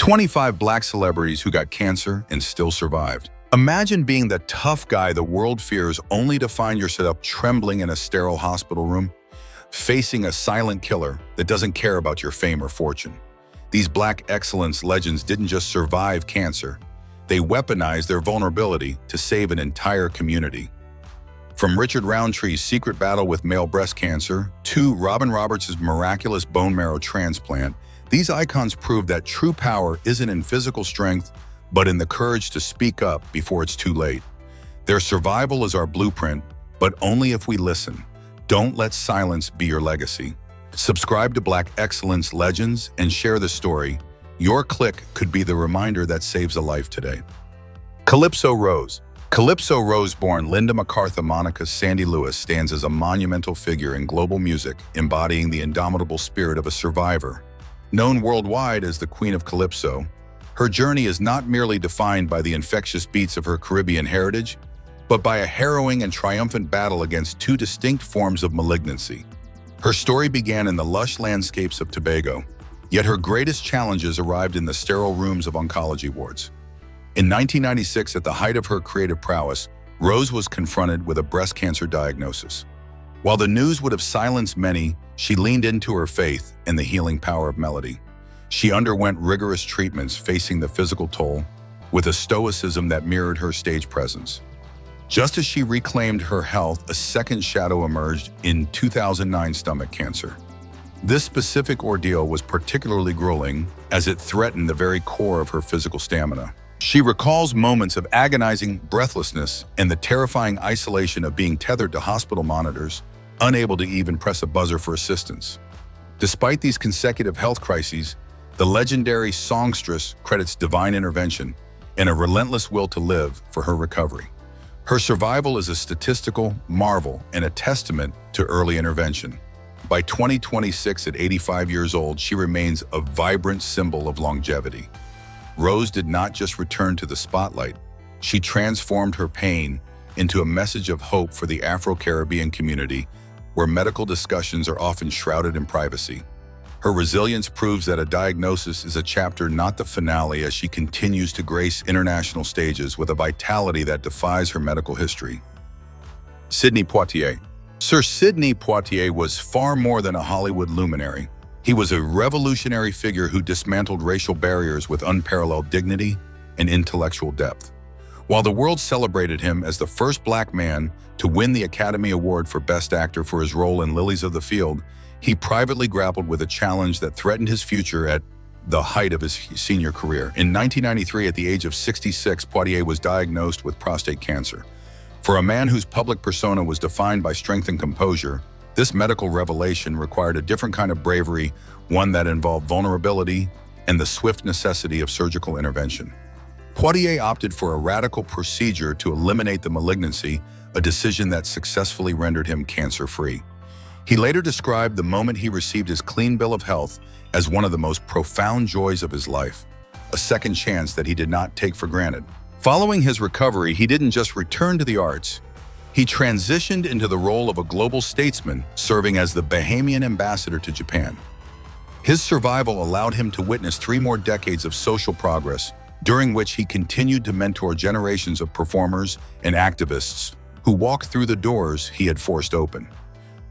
25 black celebrities who got cancer and still survived. Imagine being the tough guy the world fears only to find yourself trembling in a sterile hospital room, facing a silent killer that doesn't care about your fame or fortune. These black excellence legends didn't just survive cancer, they weaponized their vulnerability to save an entire community. From Richard Roundtree's secret battle with male breast cancer to Robin Roberts' miraculous bone marrow transplant, these icons prove that true power isn't in physical strength, but in the courage to speak up before it's too late. Their survival is our blueprint, but only if we listen. Don't let silence be your legacy. Subscribe to Black Excellence Legends and share the story. Your click could be the reminder that saves a life today. Calypso Rose. Calypso Rose-born Linda MacArthur Monica Sandy Lewis stands as a monumental figure in global music, embodying the indomitable spirit of a survivor. Known worldwide as the Queen of Calypso, her journey is not merely defined by the infectious beats of her Caribbean heritage, but by a harrowing and triumphant battle against two distinct forms of malignancy. Her story began in the lush landscapes of Tobago, yet her greatest challenges arrived in the sterile rooms of oncology wards. In 1996, at the height of her creative prowess, Rose was confronted with a breast cancer diagnosis. While the news would have silenced many, she leaned into her faith and the healing power of melody. She underwent rigorous treatments, facing the physical toll with a stoicism that mirrored her stage presence. Just as she reclaimed her health, a second shadow emerged in 2009: stomach cancer. This specific ordeal was particularly grueling as it threatened the very core of her physical stamina. She recalls moments of agonizing breathlessness and the terrifying isolation of being tethered to hospital monitors, unable to even press a buzzer for assistance. Despite these consecutive health crises, the legendary songstress credits divine intervention and a relentless will to live for her recovery. Her survival is a statistical marvel and a testament to early intervention. By 2026, at 85 years old, she remains a vibrant symbol of longevity. Rose did not just return to the spotlight, she transformed her pain into a message of hope for the Afro-Caribbean community, where medical discussions are often shrouded in privacy. Her resilience proves that a diagnosis is a chapter, not the finale, as she continues to grace international stages with a vitality that defies her medical history. Sidney Poitier. Sir Sidney Poitier was far more than a Hollywood luminary. He was a revolutionary figure who dismantled racial barriers with unparalleled dignity and intellectual depth. While the world celebrated him as the first black man to win the Academy Award for Best Actor for his role in Lilies of the Field, he privately grappled with a challenge that threatened his future at the height of his senior career. In 1993, at the age of 66, Poitier was diagnosed with prostate cancer. For a man whose public persona was defined by strength and composure, this medical revelation required a different kind of bravery, one that involved vulnerability and the swift necessity of surgical intervention. Poitier opted for a radical procedure to eliminate the malignancy, a decision that successfully rendered him cancer-free. He later described the moment he received his clean bill of health as one of the most profound joys of his life, a second chance that he did not take for granted. Following his recovery, he didn't just return to the arts. He transitioned into the role of a global statesman, serving as the Bahamian ambassador to Japan. His survival allowed him to witness 3 more decades of social progress, during which he continued to mentor generations of performers and activists who walked through the doors he had forced open.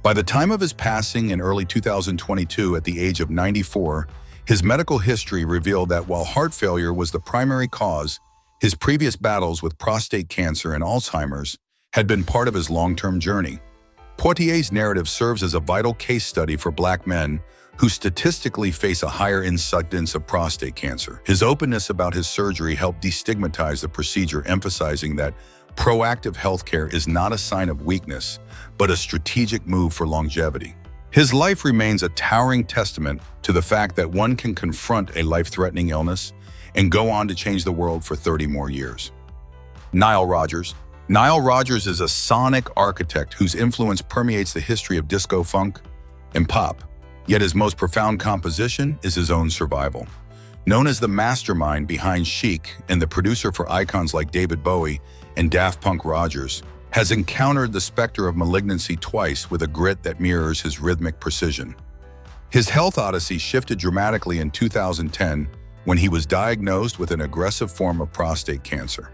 By the time of his passing in early 2022, at the age of 94, his medical history revealed that while heart failure was the primary cause, his previous battles with prostate cancer and Alzheimer's had been part of his long-term journey. Poitier's narrative serves as a vital case study for black men who statistically face a higher incidence of prostate cancer. His openness about his surgery helped destigmatize the procedure, emphasizing that proactive healthcare is not a sign of weakness, but a strategic move for longevity. His life remains a towering testament to the fact that one can confront a life-threatening illness and go on to change the world for 30 more years. Nile Rodgers. Nile Rodgers is a sonic architect whose influence permeates the history of disco, funk, and pop. Yet his most profound composition is his own survival. Known as the mastermind behind Chic and the producer for icons like David Bowie and Daft Punk, Rodgers has encountered the specter of malignancy twice with a grit that mirrors his rhythmic precision. His health odyssey shifted dramatically in 2010 when he was diagnosed with an aggressive form of prostate cancer.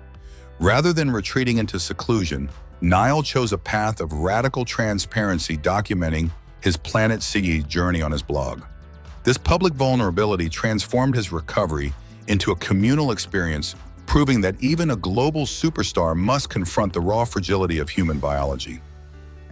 Rather than retreating into seclusion, Niall chose a path of radical transparency, documenting his Planet CE journey on his blog. This public vulnerability transformed his recovery into a communal experience, proving that even a global superstar must confront the raw fragility of human biology.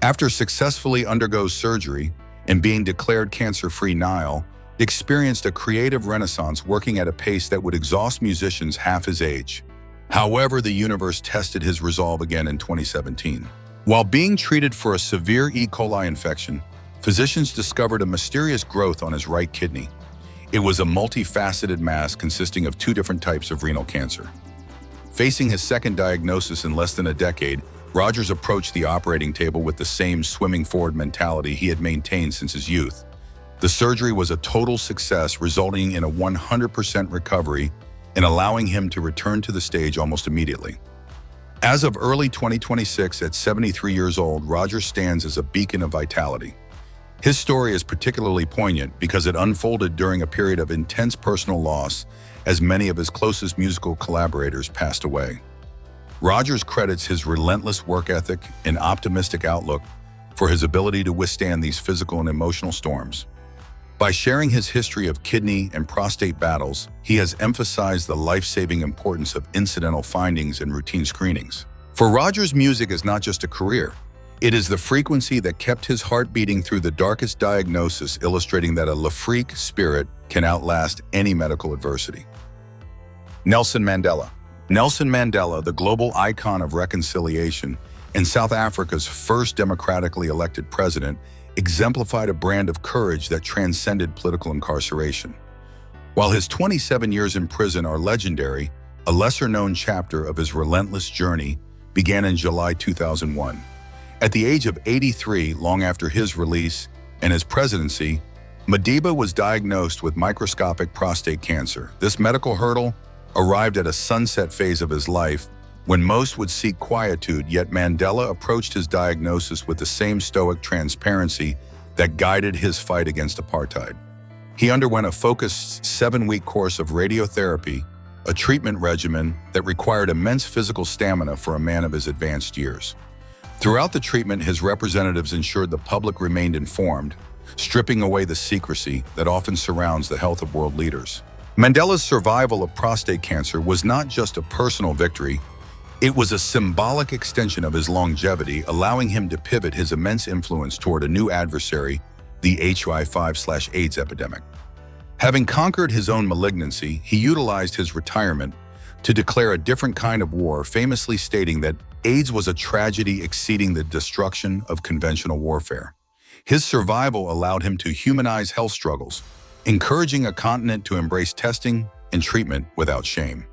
After successfully undergoing surgery and being declared cancer-free, Niall experienced a creative renaissance, working at a pace that would exhaust musicians half his age. However, the universe tested his resolve again in 2017. While being treated for a severe E. coli infection, physicians discovered a mysterious growth on his right kidney. It was a multifaceted mass consisting of 2 different types of renal cancer. Facing his second diagnosis in less than a decade, Rogers approached the operating table with the same swimming forward mentality he had maintained since his youth. The surgery was a total success, resulting in a 100% recovery and allowing him to return to the stage almost immediately. As of early 2026, at 73 years old, Rogers stands as a beacon of vitality. His story is particularly poignant because it unfolded during a period of intense personal loss, as many of his closest musical collaborators passed away. Rogers credits his relentless work ethic and optimistic outlook for his ability to withstand these physical and emotional storms. By sharing his history of kidney and prostate battles, he has emphasized the life-saving importance of incidental findings and routine screenings. For Rogers, music is not just a career. It is the frequency that kept his heart beating through the darkest diagnosis, illustrating that a L'Afrique spirit can outlast any medical adversity. Nelson Mandela. Nelson Mandela, the global icon of reconciliation and South Africa's first democratically elected president, exemplified a brand of courage that transcended political incarceration. While his 27 years in prison are legendary, a lesser-known chapter of his relentless journey began in July 2001. At the age of 83, long after his release and his presidency, Madiba was diagnosed with microscopic prostate cancer. This medical hurdle arrived at a sunset phase of his life when most would seek quietude, yet Mandela approached his diagnosis with the same stoic transparency that guided his fight against apartheid. He underwent a focused 7-week course of radiotherapy, a treatment regimen that required immense physical stamina for a man of his advanced years. Throughout the treatment, his representatives ensured the public remained informed, stripping away the secrecy that often surrounds the health of world leaders. Mandela's survival of prostate cancer was not just a personal victory, it was a symbolic extension of his longevity, allowing him to pivot his immense influence toward a new adversary, the HIV/AIDS epidemic. Having conquered his own malignancy, he utilized his retirement to declare a different kind of war, famously stating that AIDS was a tragedy exceeding the destruction of conventional warfare. His survival allowed him to humanize health struggles, encouraging a continent to embrace testing and treatment without shame.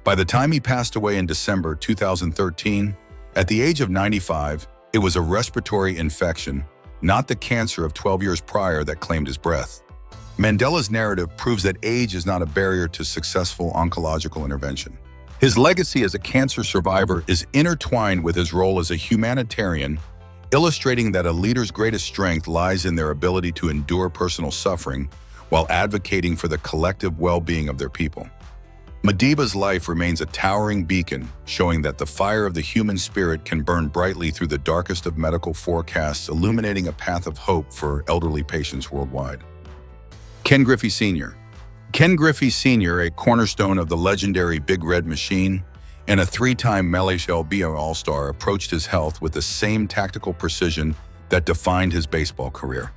By the time he passed away in December 2013, at the age of 95, it was a respiratory infection, not the cancer of 12 years prior, that claimed his breath. Mandela's narrative proves that age is not a barrier to successful oncological intervention. His legacy as a cancer survivor is intertwined with his role as a humanitarian, illustrating that a leader's greatest strength lies in their ability to endure personal suffering while advocating for the collective well-being of their people. Madiba's life remains a towering beacon, showing that the fire of the human spirit can burn brightly through the darkest of medical forecasts, illuminating a path of hope for elderly patients worldwide. Ken Griffey Sr. Ken Griffey Sr., a cornerstone of the legendary Big Red Machine and a 3-time Malaysia LBO All-Star, approached his health with the same tactical precision that defined his baseball career.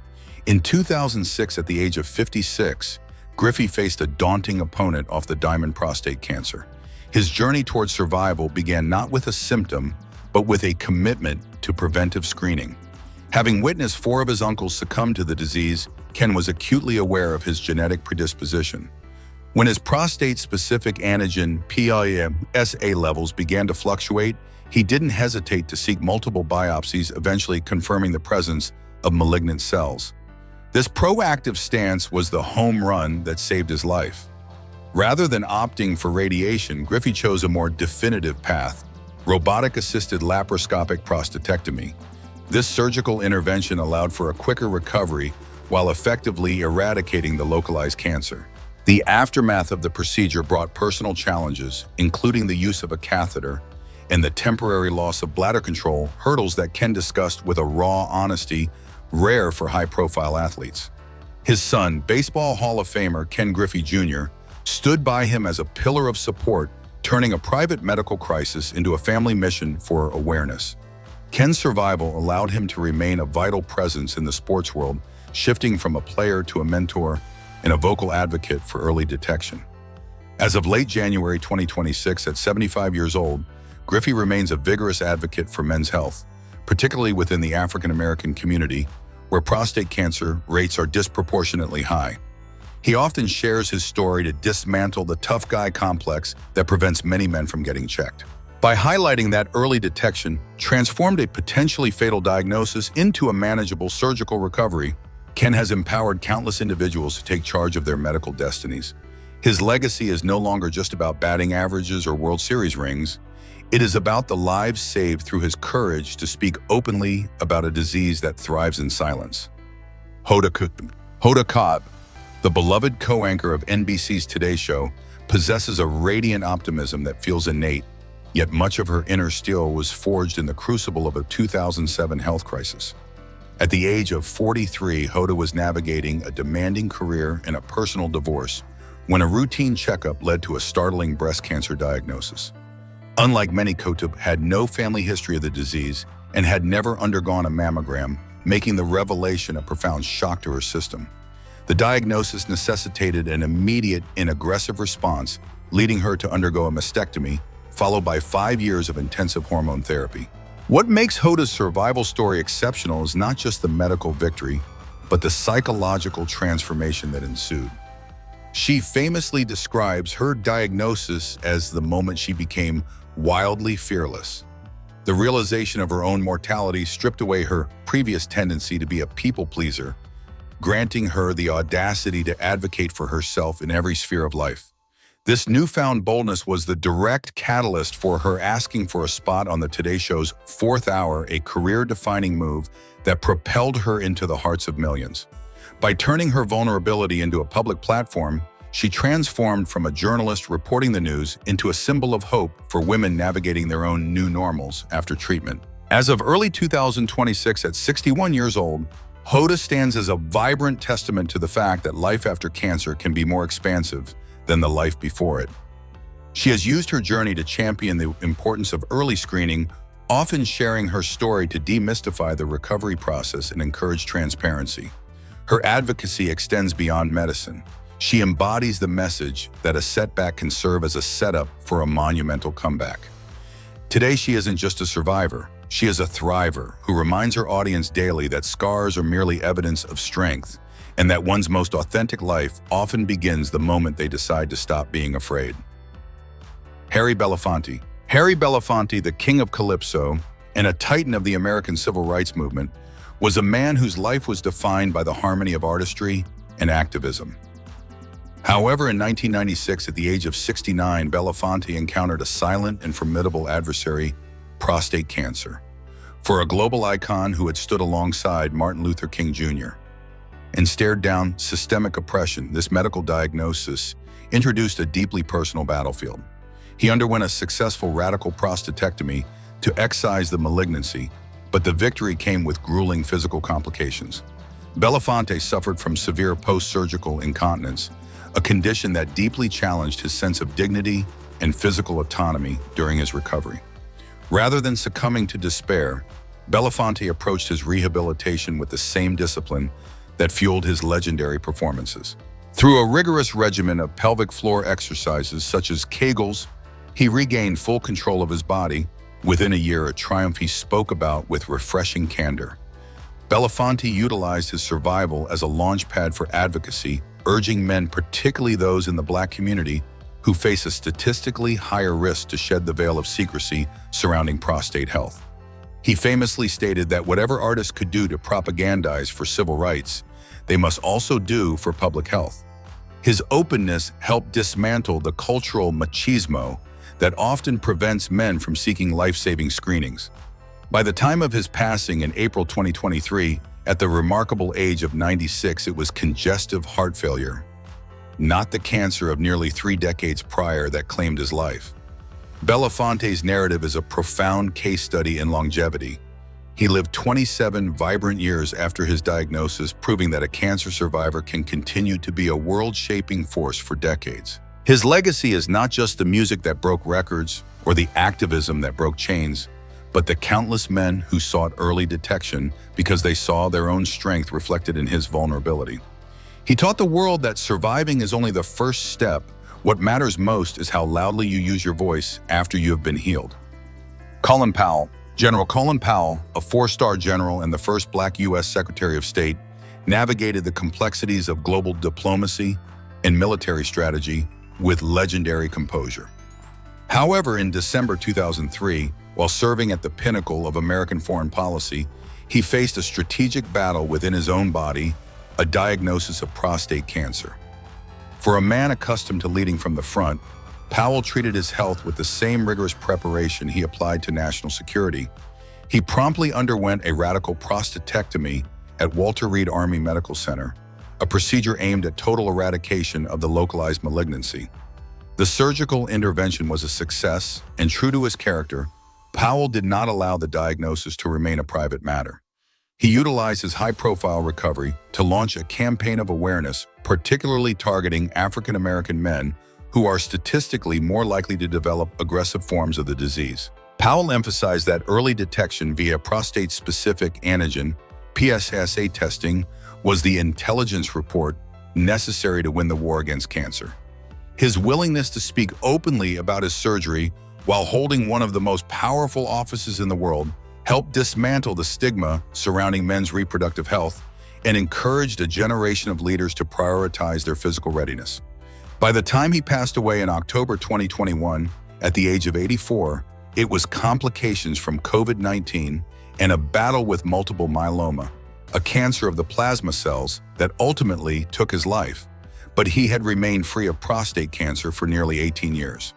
In 2006, at the age of 56, Griffey faced a daunting opponent off the diamond, prostate cancer. His journey towards survival began not with a symptom, but with a commitment to preventive screening. Having witnessed 4 of his uncles succumb to the disease, Ken was acutely aware of his genetic predisposition. When his prostate-specific antigen PIMSA levels began to fluctuate, he didn't hesitate to seek multiple biopsies, eventually confirming the presence of malignant cells. This proactive stance was the home run that saved his life. Rather than opting for radiation, Griffey chose a more definitive path: robotic-assisted laparoscopic prostatectomy. This surgical intervention allowed for a quicker recovery while effectively eradicating the localized cancer. The aftermath of the procedure brought personal challenges, including the use of a catheter and the temporary loss of bladder control, hurdles that Ken discussed with a raw honesty rare for high-profile athletes. His son, Baseball Hall of Famer Ken Griffey Jr., stood by him as a pillar of support, turning a private medical crisis into a family mission for awareness. Ken's survival allowed him to remain a vital presence in the sports world, shifting from a player to a mentor and a vocal advocate for early detection. As of late January 2026, at 75 years old, Griffey remains a vigorous advocate for men's health, particularly within the African American community, where prostate cancer rates are disproportionately high. He often shares his story to dismantle the tough guy complex that prevents many men from getting checked. By highlighting that early detection transformed a potentially fatal diagnosis into a manageable surgical recovery, Ken has empowered countless individuals to take charge of their medical destinies. His legacy is no longer just about batting averages or World Series rings. It is about the lives saved through his courage to speak openly about a disease that thrives in silence. Hoda Kotb, the beloved co-anchor of NBC's Today Show, possesses a radiant optimism that feels innate, yet much of her inner steel was forged in the crucible of a 2007 health crisis. At the age of 43, Hoda was navigating a demanding career and a personal divorce when a routine checkup led to a startling breast cancer diagnosis. Unlike many, Kotb had no family history of the disease and had never undergone a mammogram, making the revelation a profound shock to her system. The diagnosis necessitated an immediate and aggressive response, leading her to undergo a mastectomy, followed by 5 years of intensive hormone therapy. What makes Hoda's survival story exceptional is not just the medical victory, but the psychological transformation that ensued. She famously describes her diagnosis as the moment she became wildly fearless. The realization of her own mortality stripped away her previous tendency to be a people pleaser, granting her the audacity to advocate for herself in every sphere of life. This newfound boldness was the direct catalyst for her asking for a spot on the Today Show's Fourth Hour, a career-defining move that propelled her into the hearts of millions. By turning her vulnerability into a public platform, she transformed from a journalist reporting the news into a symbol of hope for women navigating their own new normals after treatment. As of early 2026, at 61 years old, Hoda stands as a vibrant testament to the fact that life after cancer can be more expansive than the life before it. She has used her journey to champion the importance of early screening, often sharing her story to demystify the recovery process and encourage transparency. Her advocacy extends beyond medicine. She embodies the message that a setback can serve as a setup for a monumental comeback. Today, she isn't just a survivor. She is a thriver who reminds her audience daily that scars are merely evidence of strength, and that one's most authentic life often begins the moment they decide to stop being afraid. Harry Belafonte. Harry Belafonte, the king of Calypso and a titan of the American civil rights movement, was a man whose life was defined by the harmony of artistry and activism. However, in 1996, at the age of 69, Belafonte encountered a silent and formidable adversary, prostate cancer. For a global icon who had stood alongside Martin Luther King Jr. and stared down systemic oppression, this medical diagnosis introduced a deeply personal battlefield. He underwent a successful radical prostatectomy to excise the malignancy, but the victory came with grueling physical complications. Belafonte suffered from severe post-surgical incontinence, a condition that deeply challenged his sense of dignity and physical autonomy during his recovery. Rather than succumbing to despair, Belafonte approached his rehabilitation with the same discipline that fueled his legendary performances. Through a rigorous regimen of pelvic floor exercises such as Kegels, he regained full control of his body. Within a year, a triumph he spoke about with refreshing candor. Belafonte utilized his survival as a launchpad for advocacy, urging men, particularly those in the Black community, who face a statistically higher risk, to shed the veil of secrecy surrounding prostate health. He famously stated that whatever artists could do to propagandize for civil rights, they must also do for public health. His openness helped dismantle the cultural machismo that often prevents men from seeking life-saving screenings. By the time of his passing in April 2023, at the remarkable age of 96, it was congestive heart failure. not the cancer of nearly 3 decades prior that claimed his life. Belafonte's narrative is a profound case study in longevity. He lived 27 vibrant years after his diagnosis, proving that a cancer survivor can continue to be a world-shaping force for decades. His legacy is not just the music that broke records or the activism that broke chains, but the countless men who sought early detection because they saw their own strength reflected in his vulnerability. He taught the world that surviving is only the first step. What matters most is how loudly you use your voice after you have been healed. Colin Powell. General Colin Powell, a 4-star general and the first Black U.S. Secretary of State, navigated the complexities of global diplomacy and military strategy with legendary composure. However, in December 2003, while serving at the pinnacle of American foreign policy, he faced a strategic battle within his own body, a diagnosis of prostate cancer. For a man accustomed to leading from the front, Powell treated his health with the same rigorous preparation he applied to national security. He promptly underwent a radical prostatectomy at Walter Reed Army Medical Center, a procedure aimed at total eradication of the localized malignancy. The surgical intervention was a success, and true to his character, Powell did not allow the diagnosis to remain a private matter. He utilized his high-profile recovery to launch a campaign of awareness, particularly targeting African American men who are statistically more likely to develop aggressive forms of the disease. Powell emphasized that early detection via prostate-specific antigen (PSA) testing was the intelligence report necessary to win the war against cancer. His willingness to speak openly about his surgery while holding one of the most powerful offices in the world helped dismantle the stigma surrounding men's reproductive health and encouraged a generation of leaders to prioritize their physical readiness. By the time he passed away in October 2021, at the age of 84, it was complications from COVID-19 and a battle with multiple myeloma, a cancer of the plasma cells that ultimately took his life, but he had remained free of prostate cancer for nearly 18 years.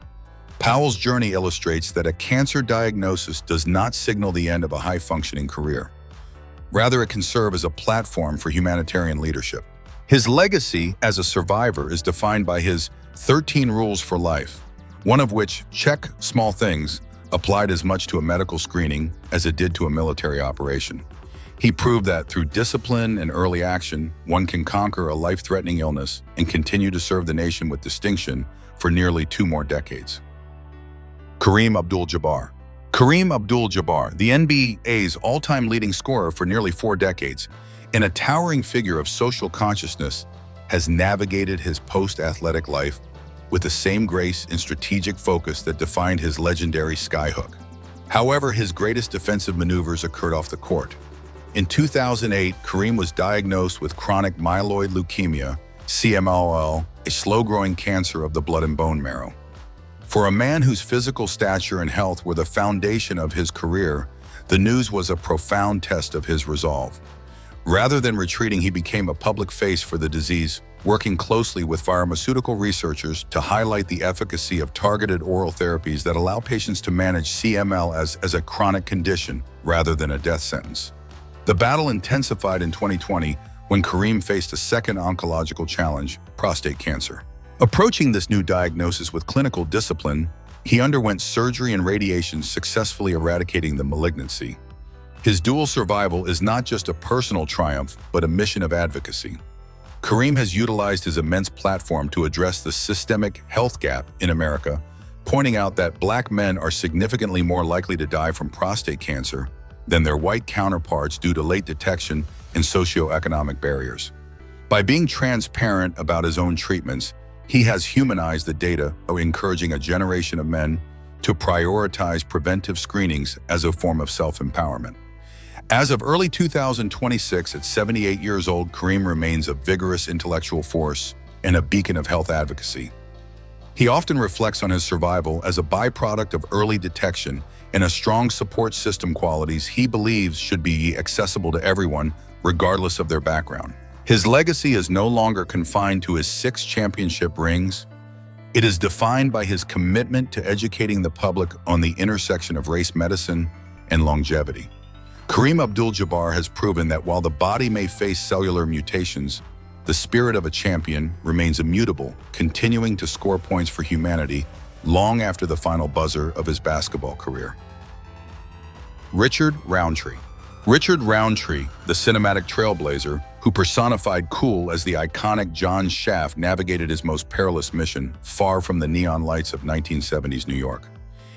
Powell's journey illustrates that a cancer diagnosis does not signal the end of a high-functioning career. Rather, it can serve as a platform for humanitarian leadership. His legacy as a survivor is defined by his 13 rules for life, one of which, check small things, applied as much to a medical screening as it did to a military operation. He proved that through discipline and early action, one can conquer a life-threatening illness and continue to serve the nation with distinction for nearly 2 more decades. Kareem Abdul-Jabbar. Kareem Abdul-Jabbar, the NBA's all-time leading scorer for nearly 4 decades, and a towering figure of social consciousness, has navigated his post-athletic life with the same grace and strategic focus that defined his legendary skyhook. However, his greatest defensive maneuvers occurred off the court. In 2008, Kareem was diagnosed with chronic myeloid leukemia, CMLL, a slow-growing cancer of the blood and bone marrow. For a man whose physical stature and health were the foundation of his career, the news was a profound test of his resolve. Rather than retreating, he became a public face for the disease, working closely with pharmaceutical researchers to highlight the efficacy of targeted oral therapies that allow patients to manage CML as a chronic condition rather than a death sentence. The battle intensified in 2020 when Kareem faced a second oncological challenge, prostate cancer. Approaching this new diagnosis with clinical discipline, he underwent surgery and radiation, successfully eradicating the malignancy. His dual survival is not just a personal triumph, but a mission of advocacy. Kareem has utilized his immense platform to address the systemic health gap in America, pointing out that Black men are significantly more likely to die from prostate cancer than their white counterparts due to late detection and socioeconomic barriers. By being transparent about his own treatments, he has humanized the data, encouraging a generation of men to prioritize preventive screenings as a form of self-empowerment. As of early 2026, at 78 years old, Kareem remains a vigorous intellectual force and a beacon of health advocacy. He often reflects on his survival as a byproduct of early detection and a strong support system, qualities he believes should be accessible to everyone, regardless of their background. His legacy is no longer confined to his 6 championship rings. It is defined by his commitment to educating the public on the intersection of race medicine and longevity. Kareem Abdul-Jabbar has proven that while the body may face cellular mutations, the spirit of a champion remains immutable, continuing to score points for humanity long after the final buzzer of his basketball career. Richard Roundtree. Richard Roundtree, the cinematic trailblazer, who personified cool as the iconic John Shaft, navigated his most perilous mission far from the neon lights of 1970s New York.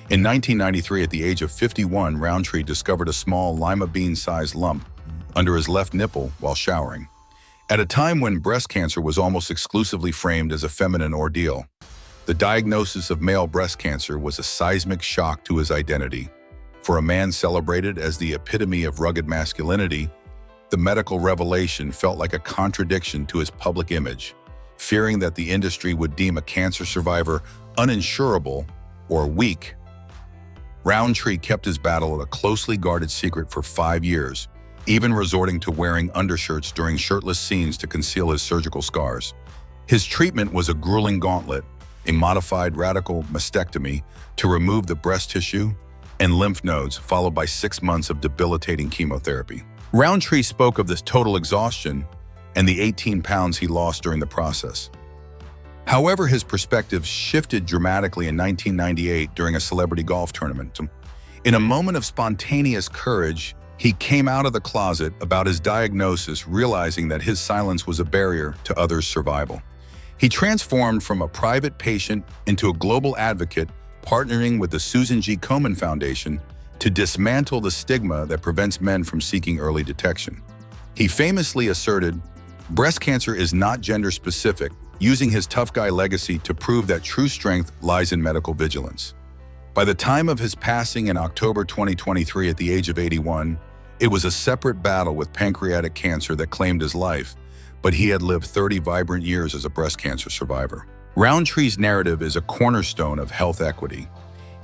In 1993, at the age of 51, Roundtree discovered a small lima bean-sized lump under his left nipple while showering. At a time when breast cancer was almost exclusively framed as a feminine ordeal, the diagnosis of male breast cancer was a seismic shock to his identity. For a man celebrated as the epitome of rugged masculinity, the medical revelation felt like a contradiction to his public image. Fearing that the industry would deem a cancer survivor uninsurable or weak, Roundtree kept his battle a closely guarded secret for 5 years, even resorting to wearing undershirts during shirtless scenes to conceal his surgical scars. His treatment was a grueling gauntlet, a modified radical mastectomy to remove the breast tissue and lymph nodes, followed by 6 months of debilitating chemotherapy. Roundtree spoke of this total exhaustion and the 18 pounds he lost during the process. However, his perspective shifted dramatically in 1998 during a celebrity golf tournament. In a moment of spontaneous courage, he came out of the closet about his diagnosis, realizing that his silence was a barrier to others' survival. He transformed from a private patient into a global advocate, partnering with the Susan G. Komen Foundation to dismantle the stigma that prevents men from seeking early detection. He famously asserted, "Breast cancer is not gender-specific," using his tough guy legacy to prove that true strength lies in medical vigilance. By the time of his passing in October 2023 at the age of 81, it was a separate battle with pancreatic cancer that claimed his life, but he had lived 30 vibrant years as a breast cancer survivor. Roundtree's narrative is a cornerstone of health equity.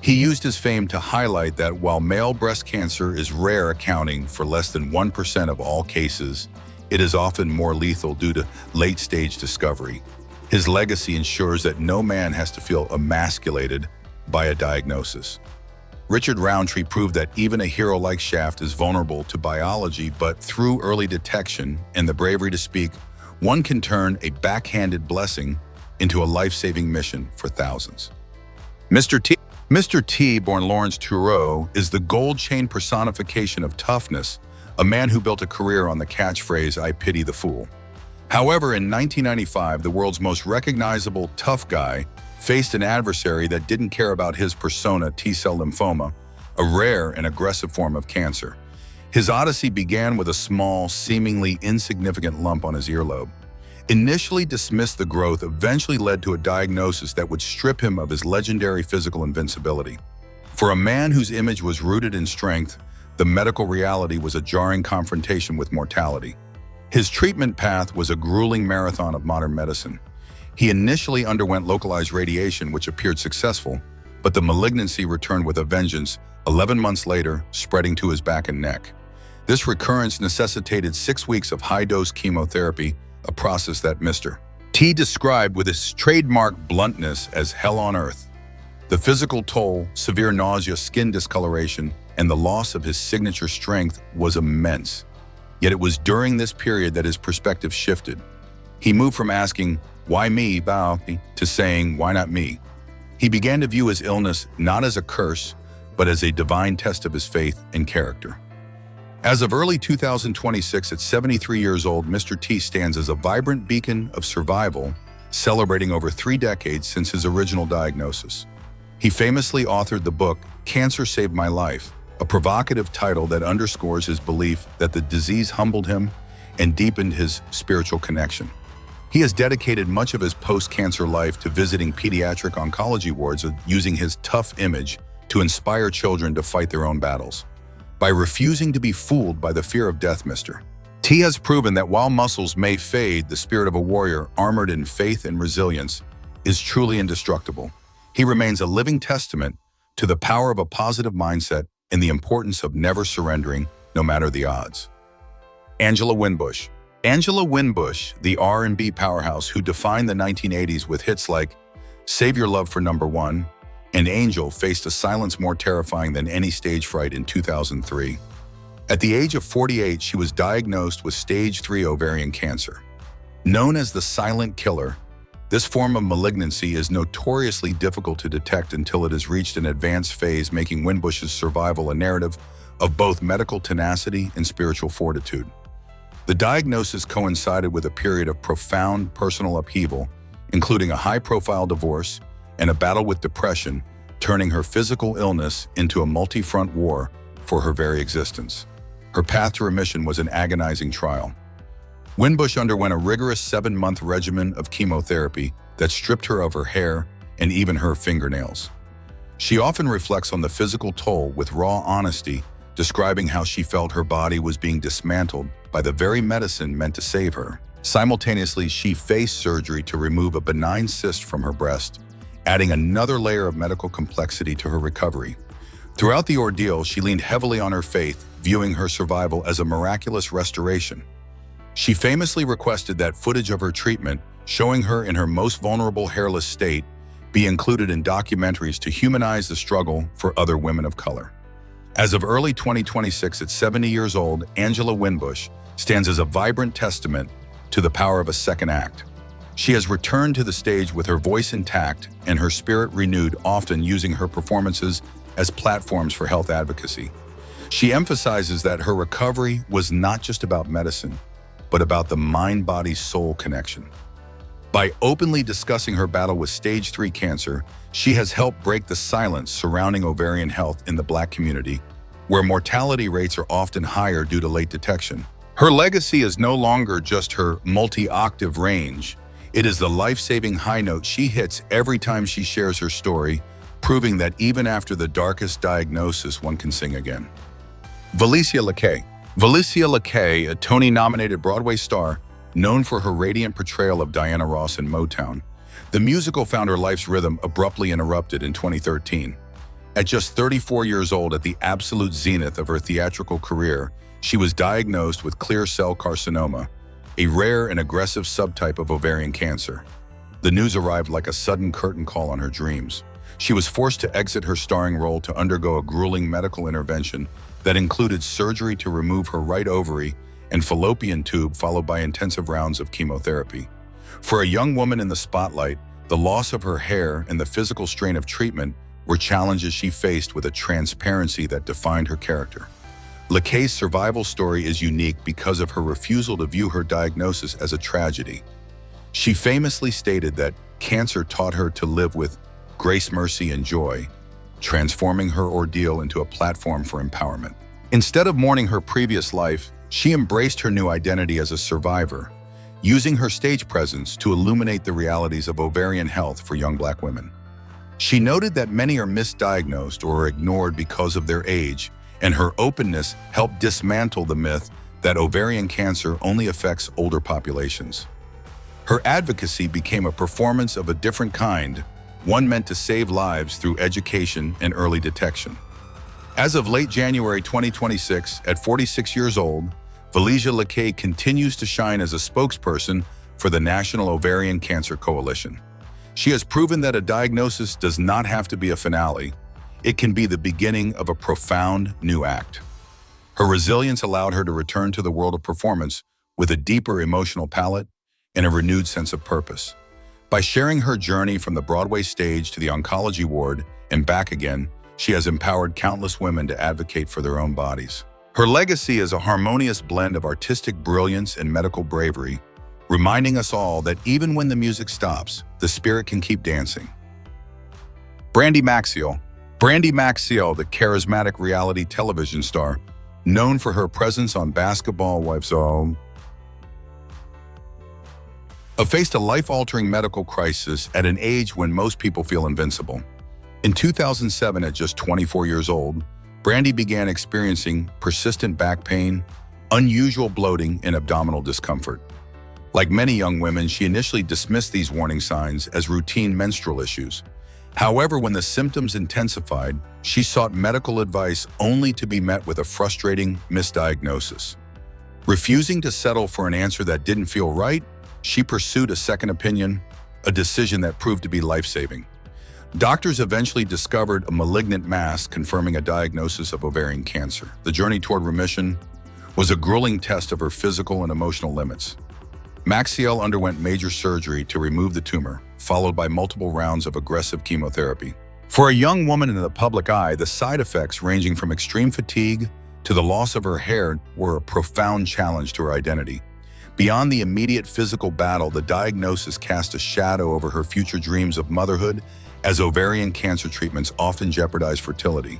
He used his fame to highlight that while male breast cancer is rare, accounting for less than 1% of all cases, it is often more lethal due to late-stage discovery. His legacy ensures that no man has to feel emasculated by a diagnosis. Richard Roundtree proved that even a hero like Shaft is vulnerable to biology, but through early detection and the bravery to speak, one can turn a backhanded blessing into a life-saving mission for thousands. Mr. T, born Lawrence Tureau, is the gold chain personification of toughness, a man who built a career on the catchphrase, "I pity the fool." However, in 1995, the world's most recognizable tough guy faced an adversary that didn't care about his persona, T-cell lymphoma, a rare and aggressive form of cancer. His odyssey began with a small, seemingly insignificant lump on his earlobe. Initially dismissed, the growth eventually led to a diagnosis that would strip him of his legendary physical invincibility. For a man whose image was rooted in strength, the medical reality was a jarring confrontation with mortality. His treatment path was a grueling marathon of modern medicine. He initially underwent localized radiation, which appeared successful, but the malignancy returned with a vengeance 11 months later, spreading to his back and neck. This recurrence necessitated 6 weeks of high-dose chemotherapy, a process that Mr. T described with his trademark bluntness as hell on earth. The physical toll, severe nausea, skin discoloration, and the loss of his signature strength was immense. Yet it was during this period that his perspective shifted. He moved from asking, "Why me, Bao?" to saying, "Why not me?" He began to view his illness not as a curse, but as a divine test of his faith and character. As of early 2026, at 73 years old, Mr. T stands as a vibrant beacon of survival, celebrating over 3 decades since his original diagnosis. He famously authored the book, "Cancer Saved My Life," a provocative title that underscores his belief that the disease humbled him and deepened his spiritual connection. He has dedicated much of his post-cancer life to visiting pediatric oncology wards, using his tough image to inspire children to fight their own battles. By refusing to be fooled by the fear of death, Mr. T has proven that while muscles may fade, the spirit of a warrior armored in faith and resilience is truly indestructible. He remains a living testament to the power of a positive mindset and the importance of never surrendering, no matter the odds. Angela Winbush. Angela Winbush, the R&B powerhouse who defined the 1980s with hits like "Save Your Love for Number One" and "Angel," faced a silence more terrifying than any stage fright in 2003. At the age of 48, she was diagnosed with stage 3 ovarian cancer. Known as the silent killer, this form of malignancy is notoriously difficult to detect until it has reached an advanced phase, making Winbush's survival a narrative of both medical tenacity and spiritual fortitude. The diagnosis coincided with a period of profound personal upheaval, including a high-profile divorce and a battle with depression, turning her physical illness into a multi-front war for her very existence. Her path to remission was an agonizing trial. Winbush underwent a rigorous 7-month regimen of chemotherapy that stripped her of her hair and even her fingernails. She often reflects on the physical toll with raw honesty, describing how she felt her body was being dismantled by the very medicine meant to save her. Simultaneously, she faced surgery to remove a benign cyst from her breast, adding another layer of medical complexity to her recovery. Throughout the ordeal, she leaned heavily on her faith, viewing her survival as a miraculous restoration. She famously requested that footage of her treatment, showing her in her most vulnerable hairless state, be included in documentaries to humanize the struggle for other women of color. As of early 2026, at 70 years old, Angela Winbush stands as a vibrant testament to the power of a second act. She has returned to the stage with her voice intact and her spirit renewed, often using her performances as platforms for health advocacy. She emphasizes that her recovery was not just about medicine, but about the mind-body-soul connection. By openly discussing her battle with stage 3 cancer, she has helped break the silence surrounding ovarian health in the Black community, where mortality rates are often higher due to late detection. Her legacy is no longer just her multi-octave range. It is the life-saving high note she hits every time she shares her story, proving that even after the darkest diagnosis, one can sing again. Valicia Lakay. Valicia Lakay, a Tony-nominated Broadway star, known for her radiant portrayal of Diana Ross in Motown, the musical found her life's rhythm abruptly interrupted in 2013. At just 34 years old, at the absolute zenith of her theatrical career, she was diagnosed with clear cell carcinoma, a rare and aggressive subtype of ovarian cancer. The news arrived like a sudden curtain call on her dreams. She was forced to exit her starring role to undergo a grueling medical intervention that included surgery to remove her right ovary and fallopian tube, followed by intensive rounds of chemotherapy. For a young woman in the spotlight, the loss of her hair and the physical strain of treatment were challenges she faced with a transparency that defined her character. Lakay's survival story is unique because of her refusal to view her diagnosis as a tragedy. She famously stated that cancer taught her to live with grace, mercy, and joy, transforming her ordeal into a platform for empowerment. Instead of mourning her previous life, she embraced her new identity as a survivor, using her stage presence to illuminate the realities of ovarian health for young Black women. She noted that many are misdiagnosed or ignored because of their age, and her openness helped dismantle the myth that ovarian cancer only affects older populations. Her advocacy became a performance of a different kind, one meant to save lives through education and early detection. As of late January 2026, at 46 years old, Valicia Lakay continues to shine as a spokesperson for the National Ovarian Cancer Coalition. She has proven that a diagnosis does not have to be a finale. It can be the beginning of a profound new act. Her resilience allowed her to return to the world of performance with a deeper emotional palette and a renewed sense of purpose. By sharing her journey from the Broadway stage to the oncology ward and back again, she has empowered countless women to advocate for their own bodies. Her legacy is a harmonious blend of artistic brilliance and medical bravery, reminding us all that even when the music stops, the spirit can keep dancing. Brandy Maxiel. Brandy Maxiel, the charismatic reality television star, known for her presence on Basketball Wives, faced a life-altering medical crisis at an age when most people feel invincible. In 2007, at just 24 years old, Brandy began experiencing persistent back pain, unusual bloating, and abdominal discomfort. Like many young women, she initially dismissed these warning signs as routine menstrual issues. However, when the symptoms intensified, she sought medical advice only to be met with a frustrating misdiagnosis. Refusing to settle for an answer that didn't feel right, she pursued a second opinion, a decision that proved to be life-saving. Doctors eventually discovered a malignant mass, confirming a diagnosis of ovarian cancer. The journey toward remission was a grueling test of her physical and emotional limits. Maxielle underwent major surgery to remove the tumor, followed by multiple rounds of aggressive chemotherapy. For a young woman in the public eye, the side effects ranging from extreme fatigue to the loss of her hair were a profound challenge to her identity. Beyond the immediate physical battle, the diagnosis cast a shadow over her future dreams of motherhood, as ovarian cancer treatments often jeopardize fertility.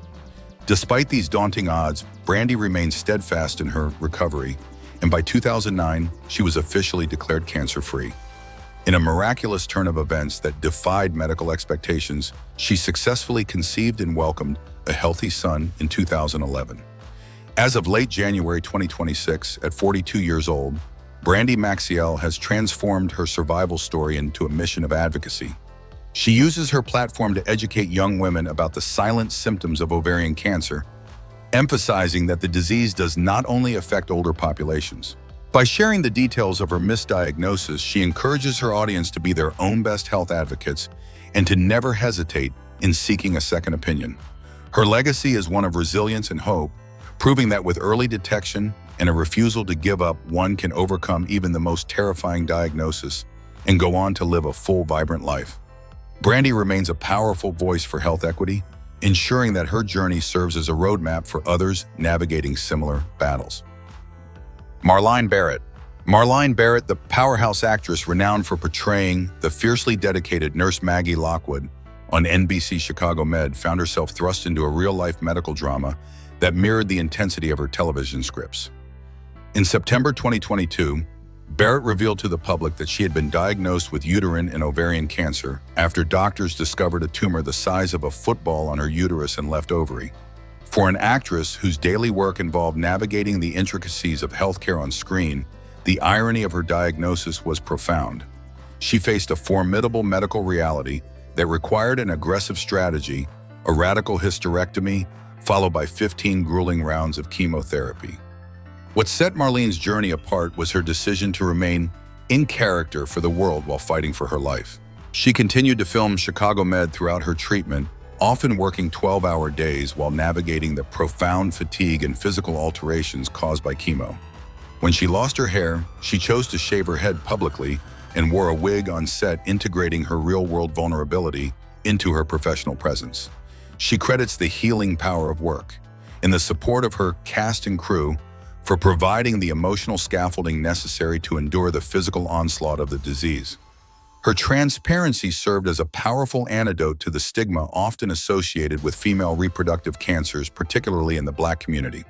Despite these daunting odds, Brandy remained steadfast in her recovery, and by 2009, she was officially declared cancer-free. In a miraculous turn of events that defied medical expectations, she successfully conceived and welcomed a healthy son in 2011. As of late January 2026, at 42 years old, Brandy Maxielle has transformed her survival story into a mission of advocacy. She uses her platform to educate young women about the silent symptoms of ovarian cancer, emphasizing that the disease does not only affect older populations. By sharing the details of her misdiagnosis, she encourages her audience to be their own best health advocates and to never hesitate in seeking a second opinion. Her legacy is one of resilience and hope, proving that with early detection and a refusal to give up, one can overcome even the most terrifying diagnosis and go on to live a full, vibrant life. Brandy remains a powerful voice for health equity, ensuring that her journey serves as a roadmap for others navigating similar battles. Marlene Barrett. Marlene Barrett, the powerhouse actress renowned for portraying the fiercely dedicated Nurse Maggie Lockwood on NBC Chicago Med, found herself thrust into a real-life medical drama that mirrored the intensity of her television scripts. In September 2022, Barrett revealed to the public that she had been diagnosed with uterine and ovarian cancer after doctors discovered a tumor the size of a football on her uterus and left ovary. For an actress whose daily work involved navigating the intricacies of healthcare on screen, the irony of her diagnosis was profound. She faced a formidable medical reality that required an aggressive strategy, a radical hysterectomy, followed by 15 grueling rounds of chemotherapy. What set Marlene's journey apart was her decision to remain in character for the world while fighting for her life. She continued to film Chicago Med throughout her treatment, often working 12-hour days while navigating the profound fatigue and physical alterations caused by chemo. When she lost her hair, she chose to shave her head publicly and wore a wig on set, integrating her real-world vulnerability into her professional presence. She credits the healing power of work and the support of her cast and crew for providing the emotional scaffolding necessary to endure the physical onslaught of the disease. Her transparency served as a powerful antidote to the stigma often associated with female reproductive cancers, particularly in the Black community.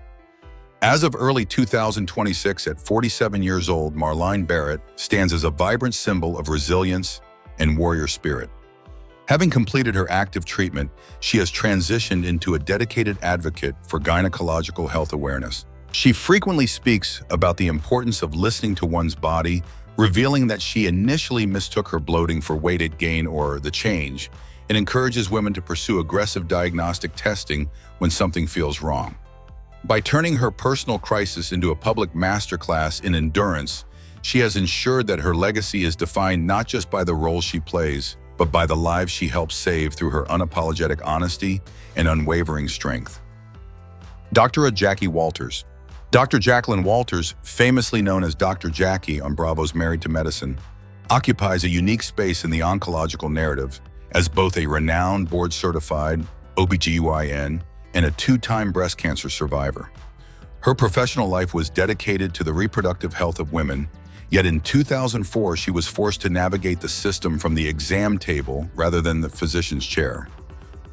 As of early 2026, at 47 years old, Marlene Barrett stands as a vibrant symbol of resilience and warrior spirit. Having completed her active treatment, she has transitioned into a dedicated advocate for gynecological health awareness. She frequently speaks about the importance of listening to one's body, revealing that she initially mistook her bloating for weight gain or the change, and encourages women to pursue aggressive diagnostic testing when something feels wrong. By turning her personal crisis into a public masterclass in endurance, she has ensured that her legacy is defined not just by the role she plays, but by the lives she helps save through her unapologetic honesty and unwavering strength. Dr. Jackie Walters. Dr. Jacqueline Walters, famously known as Dr. Jackie on Bravo's Married to Medicine, occupies a unique space in the oncological narrative as both a renowned board-certified OBGYN and a two-time breast cancer survivor. Her professional life was dedicated to the reproductive health of women, yet in 2004 she was forced to navigate the system from the exam table rather than the physician's chair.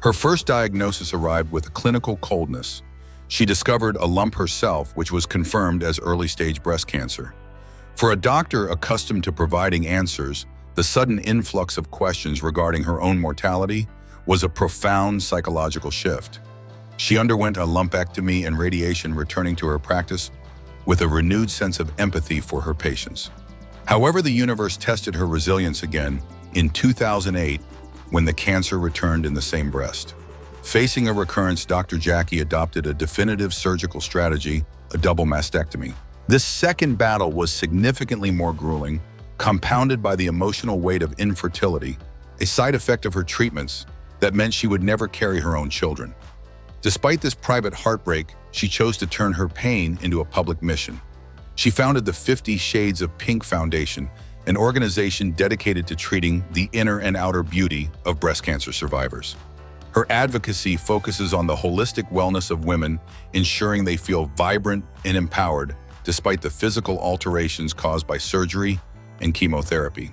Her first diagnosis arrived with a clinical coldness. She discovered a lump herself, which was confirmed as early-stage breast cancer. For a doctor accustomed to providing answers, the sudden influx of questions regarding her own mortality was a profound psychological shift. She underwent a lumpectomy and radiation, returning to her practice with a renewed sense of empathy for her patients. However, the universe tested her resilience again in 2008 when the cancer returned in the same breast. Facing a recurrence, Dr. Jackie adopted a definitive surgical strategy, a double mastectomy. This second battle was significantly more grueling, compounded by the emotional weight of infertility, a side effect of her treatments that meant she would never carry her own children. Despite this private heartbreak, she chose to turn her pain into a public mission. She founded the 50 Shades of Pink Foundation, an organization dedicated to treating the inner and outer beauty of breast cancer survivors. Her advocacy focuses on the holistic wellness of women, ensuring they feel vibrant and empowered despite the physical alterations caused by surgery and chemotherapy.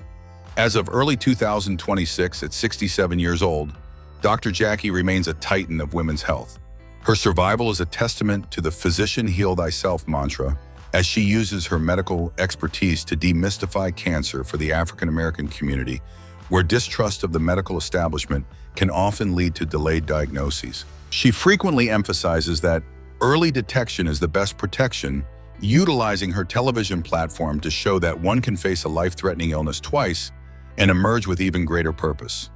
As of early 2026, at 67 years old, Dr. Jackie remains a titan of women's health. Her survival is a testament to the physician heal thyself mantra, as she uses her medical expertise to demystify cancer for the African American community, where distrust of the medical establishment can often lead to delayed diagnoses. She frequently emphasizes that early detection is the best protection, utilizing her television platform to show that one can face a life-threatening illness twice and emerge with even greater purpose.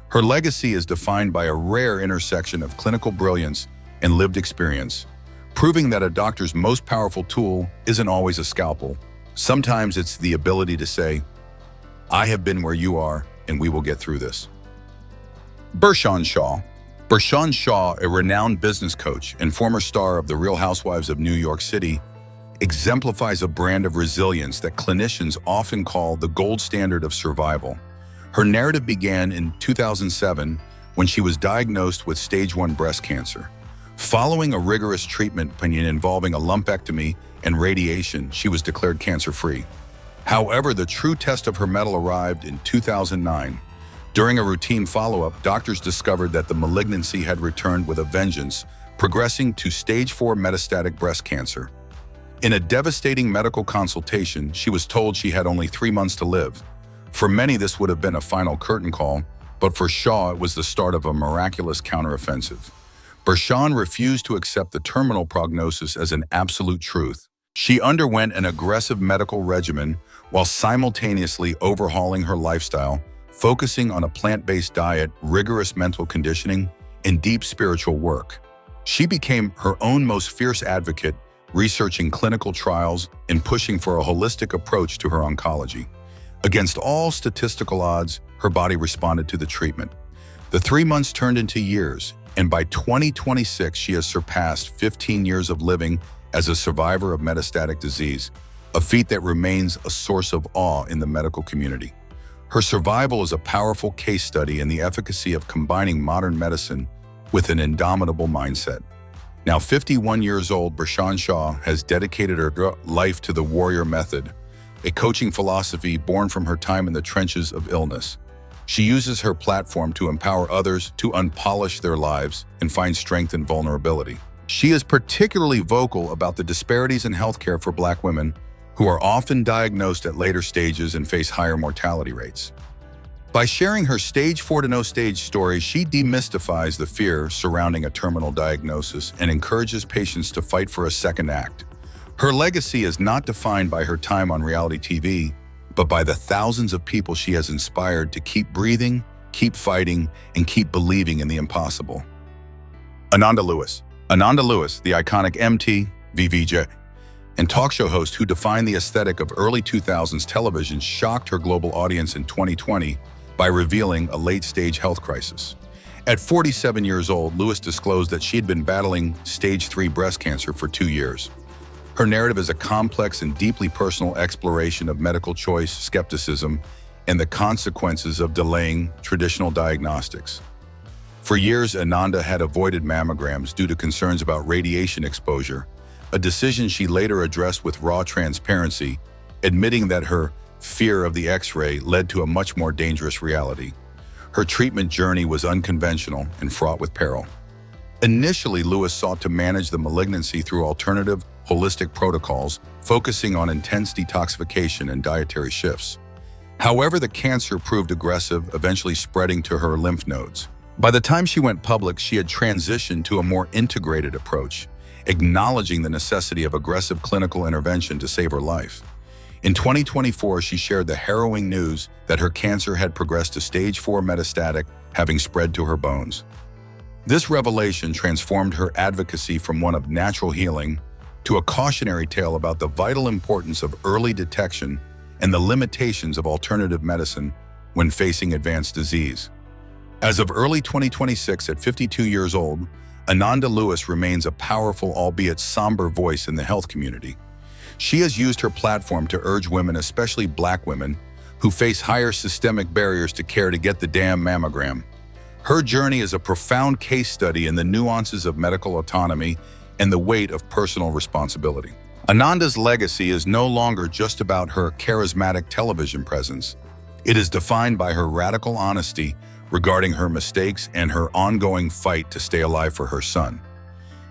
Her legacy is defined by a rare intersection of clinical brilliance and lived experience, proving that a doctor's most powerful tool isn't always a scalpel. Sometimes it's the ability to say, "I have been where you are, and we will get through this." Bershan Shaw. Bershan Shaw, a renowned business coach and former star of The Real Housewives of New York City, exemplifies a brand of resilience that clinicians often call the gold standard of survival. Her narrative began in 2007 when she was diagnosed with stage 1 breast cancer. Following a rigorous treatment plan involving a lumpectomy and radiation, she was declared cancer-free. However, the true test of her mettle arrived in 2009. During a routine follow-up, doctors discovered that the malignancy had returned with a vengeance, progressing to stage 4 metastatic breast cancer. In a devastating medical consultation, she was told she had only 3 months to live. For many, this would have been a final curtain call, but for Shaw, it was the start of a miraculous counteroffensive. Bershan refused to accept the terminal prognosis as an absolute truth. She underwent an aggressive medical regimen while simultaneously overhauling her lifestyle, focusing on a plant-based diet, rigorous mental conditioning, and deep spiritual work. She became her own most fierce advocate, researching clinical trials and pushing for a holistic approach to her oncology. Against all statistical odds, her body responded to the treatment. The 3 months turned into years, and by 2026, she has surpassed 15 years of living as a survivor of metastatic disease, a feat that remains a source of awe in the medical community. Her survival is a powerful case study in the efficacy of combining modern medicine with an indomitable mindset. Now 51 years old, Bershan Shaw has dedicated her life to the warrior method, a coaching philosophy born from her time in the trenches of illness. She uses her platform to empower others to unpolish their lives and find strength in vulnerability. She is particularly vocal about the disparities in healthcare for Black women, who are often diagnosed at later stages and face higher mortality rates. By sharing her stage 4 to no stage story, she demystifies the fear surrounding a terminal diagnosis and encourages patients to fight for a second act. Her legacy is not defined by her time on reality TV, but by the thousands of people she has inspired to keep breathing, keep fighting, and keep believing in the impossible. Ananda Lewis. Ananda Lewis, the iconic MT, VVJ, and talk show host who defined the aesthetic of early 2000s television, shocked her global audience in 2020 by revealing a late-stage health crisis. At 47 years old, Lewis disclosed that she had been battling stage 3 breast cancer for 2 years. Her narrative is a complex and deeply personal exploration of medical choice, skepticism, and the consequences of delaying traditional diagnostics. For years, Ananda had avoided mammograms due to concerns about radiation exposure, a decision she later addressed with raw transparency, admitting that her fear of the X-ray led to a much more dangerous reality. Her treatment journey was unconventional and fraught with peril. Initially, Lewis sought to manage the malignancy through alternative, holistic protocols, focusing on intense detoxification and dietary shifts. However, the cancer proved aggressive, eventually spreading to her lymph nodes. By the time she went public, she had transitioned to a more integrated approach, acknowledging the necessity of aggressive clinical intervention to save her life. In 2024, she shared the harrowing news that her cancer had progressed to stage 4 metastatic, having spread to her bones. This revelation transformed her advocacy from one of natural healing to a cautionary tale about the vital importance of early detection and the limitations of alternative medicine when facing advanced disease. As of early 2026, at 52 years old, Ananda Lewis remains a powerful, albeit somber voice in the health community. She has used her platform to urge women, especially Black women, who face higher systemic barriers to care to get the damn mammogram. Her journey is a profound case study in the nuances of medical autonomy and the weight of personal responsibility. Ananda's legacy is no longer just about her charismatic television presence. It is defined by her radical honesty regarding her mistakes and her ongoing fight to stay alive for her son.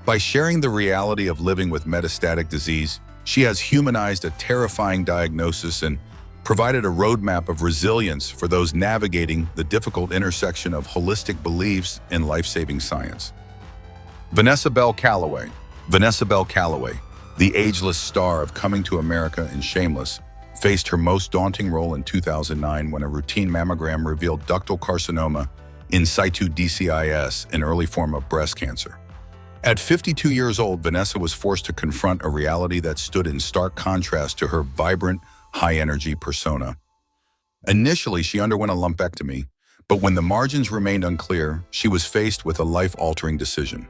By sharing the reality of living with metastatic disease, she has humanized a terrifying diagnosis and provided a roadmap of resilience for those navigating the difficult intersection of holistic beliefs and life-saving science. Vanessa Bell Calloway. Vanessa Bell Calloway, the ageless star of Coming to America and Shameless, faced her most daunting role in 2009 when a routine mammogram revealed ductal carcinoma in situ DCIS, an early form of breast cancer. At 52 years old, Vanessa was forced to confront a reality that stood in stark contrast to her vibrant, high-energy persona. Initially, she underwent a lumpectomy, but when the margins remained unclear, she was faced with a life-altering decision.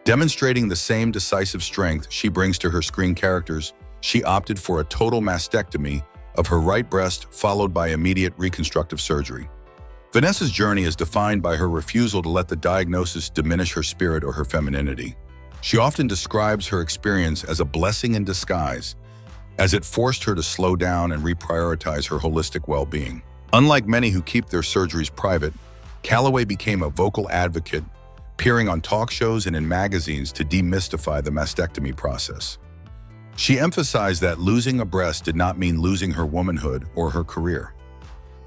Demonstrating the same decisive strength she brings to her screen characters, she opted for a total mastectomy of her right breast, followed by immediate reconstructive surgery. Vanessa's journey is defined by her refusal to let the diagnosis diminish her spirit or her femininity. She often describes her experience as a blessing in disguise, as it forced her to slow down and reprioritize her holistic well-being. Unlike many who keep their surgeries private, Calloway became a vocal advocate, appearing on talk shows and in magazines to demystify the mastectomy process. She emphasized that losing a breast did not mean losing her womanhood or her career.